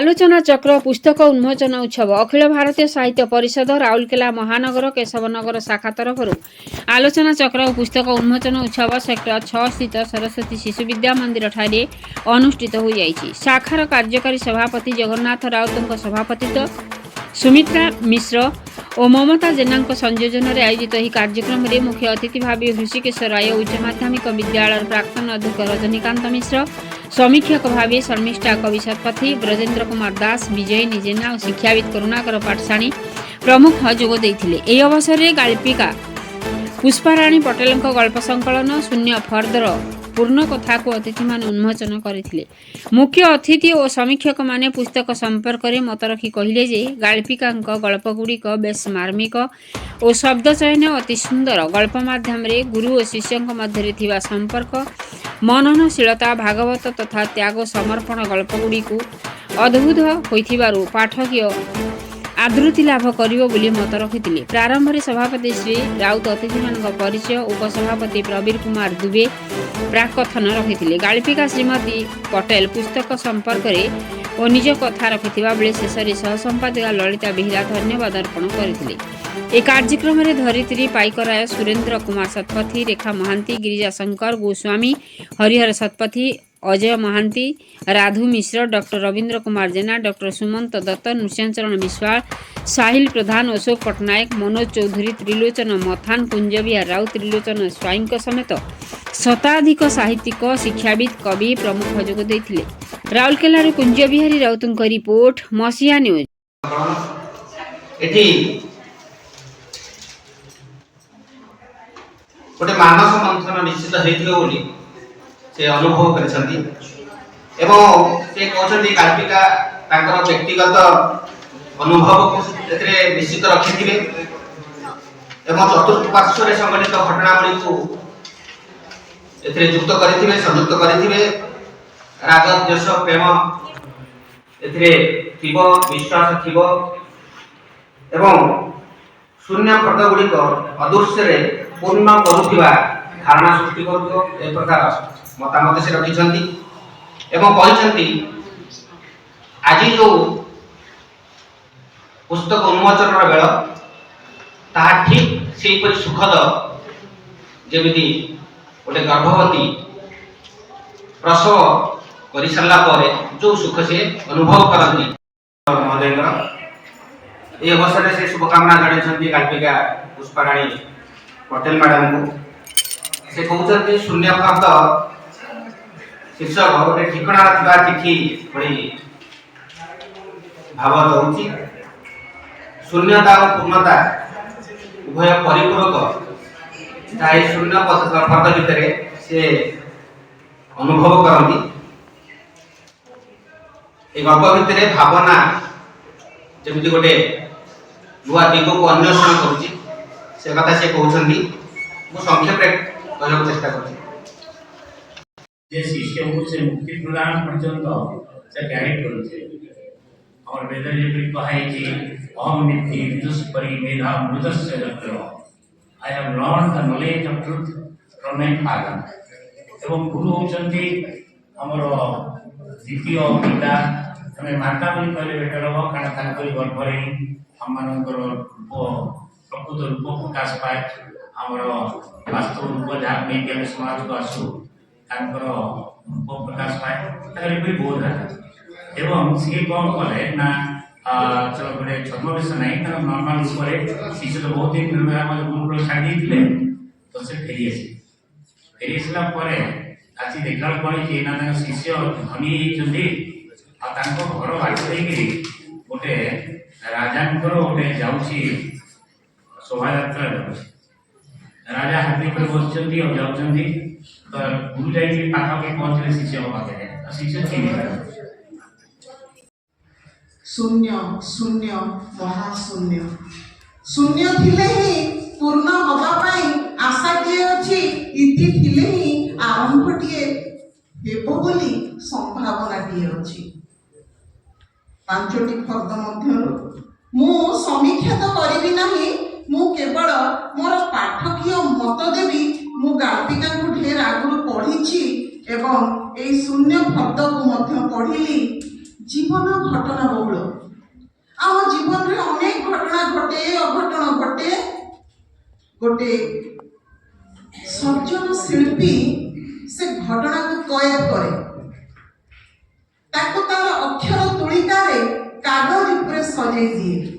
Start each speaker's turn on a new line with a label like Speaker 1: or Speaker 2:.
Speaker 1: आलोचना चक्र पुस्तक उन्मोचन उत्सव अखिल भारतीय साहित्य परिषद राउरकेला महानगर केशवनगर शाखा तरफ आलोचना चक्र पुस्तक उन्मोचन उत्सव सेक्टर 6 स्थित सरस्वती शिशु विद्या मंदिर ठारे अनुष्ठित हो जाइछि। शाखार कार्यकारी सभापति जगन्नाथ राउतଙ୍କ सभापतित्व सुमित्रा मिश्र और ममता जेना संयोजन में आयोजित यह कार्यक्रम में मुख्य अतिथि भाव ऋषिकेश राय उच्च माध्यमिक विद्यालय प्राक्तन अध्यक्ष रजनीकांत मिश्र, समीक्षक भाव शर्मिष्ठा कवि शतपथी, ब्रजेन्द्र कुमार दास, विजय जेना और शिक्षाविद करुणाकर पाठशाणी प्रमुख जोगदे। यह अवसर में गाल्पिका पुष्पाराणी पटेल गल्प संकलन शून्य फर्दर पूर्ण कथा को अतिथि मान उन्मोचन करथिले। मुख्य अतिथि और समीक्षक माने पुस्तक संपर्क में मत रखी कहले जे गाल्पिका गल्पगुड़िक बेस मार्मिक और शब्द चयन अति सुंदर। गल्प माध्यम रे गुरु और शिष्य मध्य थिबा संपर्क, मननशीलता, भागवत तथा त्याग समर्पण गल्पगुड़ी अद्भुत होइथिबारु पाठकीय आदृति लाभ करिवो बोली मत रखिथिले। प्रारंभ में सभापति श्री राउत अतिथि मान परिचय, उपसभापति प्रवीर कुमार दुबे प्राकथन रखिथिले। गाल्पिका श्रीमती पटेल पुस्तक संपर्क में और निज कथा रखिथिबा बेले शेष में सहसंपादिका ललिता बेहेरा धन्यवाद अर्पण करथिले। ए कार्यक्रम में धरित्री पाइकराय, सुरेन्द्र कुमार शतपथी, रेखा महांती, गिरिजा शंकर गोस्वामी, हरिहर शतपथी, अजय महांती, राधु मिश्र, डॉक्टर रविंद्र कुमार जेना, डॉक्टर सुमंत दत्त, नृसिंहचरण विश्वाल, साहिल प्रधान, अशोक पट्टनायक, मनोज चौधरी, त्रिलोचन मथान, कुंजबिहार राउत, त्रिलोचन स्वाईं समेत शताधिक साहित्यिक, शिक्षाविद, कवि प्रमुख जोगदे। राउरकेला कुंजबिहारी राउत रिपोर्ट मसीहा न्यूज।
Speaker 2: गोटे मानस मंथन निश्चित होती से अनुभव कर गाल्पिका व्यक्तिगत अनुभव को निश्चित रखी चतुर्पार्श्व संगठित घटनावली को युक्त करेंगे, संयुक्त करेंगे। राग द्वेष प्रेम विश्वास थी शून्य फर्द गुड़िक अदृश्य पूर्ण करुवा धारणा सृष्टि कर प्रकार मतामत से रखिंट आज जो पुस्तक उन्मोचन बेल ता ठीक से सुखद जमी गोटे गर्भवती प्रसव कर सारा जो सुख से अनुभव करती महोदय ये अवसर से शुभकामना जन गाल्पिका पुष्पाराणी पटेल मैडम को से कहते शून्य फर्द शीर्षक गोटे ठिकना चिठी भली भाव दौची शून्यता और पूर्णता उभय परिपूरक शून्य फर्द भितर से अनुभव करती। गल्प भितर भावना जमी गोटे नुआ दिग को अन्वेषण करुच्ची से कथा से कहते संक्षेप कहना चेष्टा कर
Speaker 3: शिष्य को से मुक्ति प्रदान पर्यंत से गाइड करुचे और वेद में कहा है कि अहम निधि विदुष्परि मेधा मृतस्य लक्ष्य I have learn the knowledge of truth from my father. एवं गुरु होचंती हमर द्वितीय पिता हमें माता बोली कहले बेटर हो कारण तांकर गर्भरे हम मानकर प्रकृत रूप प्रकाश पाए हमर वास्तव रूप जहाँ नहीं कि समाज को आसू तांकर रूप प्रकाश पाए ताकर भी बोध है एवं सी कौन कले ना चलो गोटे छद्मवेश नहीं नॉर्मल रूप शिशु तो बहुत दिन गुरुकुल छाड़ी थे तो से फेरी आसला आसी देखा कौन कि ना शिष्य धनी होती घर बाटरी गोटे राजा गोटे जाऊँगी शोभा यात्रा राजा हाथी पर बस जाऊँगी तो गुरु जाइए पाखापाखि पहुँचे शिष्य पाखे शिष्य चिन्ह
Speaker 4: शून्य शून्य महाशून्य शून्य थिले ही पूर्ण हवा पाई आशा टिए अछि इति थिले ही आरंभ टिए हेबो बोली संभावना टिए अछि। पांचटी फर्द मध्यरु मु समीक्षा तो करिबि नाही, मु केवल मोर पाठकीय मत देबी। मु गाल्पिका को ढेर आगुरु पढ़िछि एवं एई शून्य फर्द को मध्य पढ़िली জীবন ঘটনা বহুল ଆମ ଜୀବନରେ ଅନେକ ଘଟଣା ଘଟେ ଅଘଟଣ ଘଟେ ଗୋଟେ ସର୍ଜନ ଶିଳ୍ପୀ ସେ ଘଟଣାକୁ କଏଦ କରେ ତାକୁ ତାର ଅକ୍ଷର ତୁଳିକାରେ କାଗଜ ଉପରେ ସଜେଇ ଦିଏ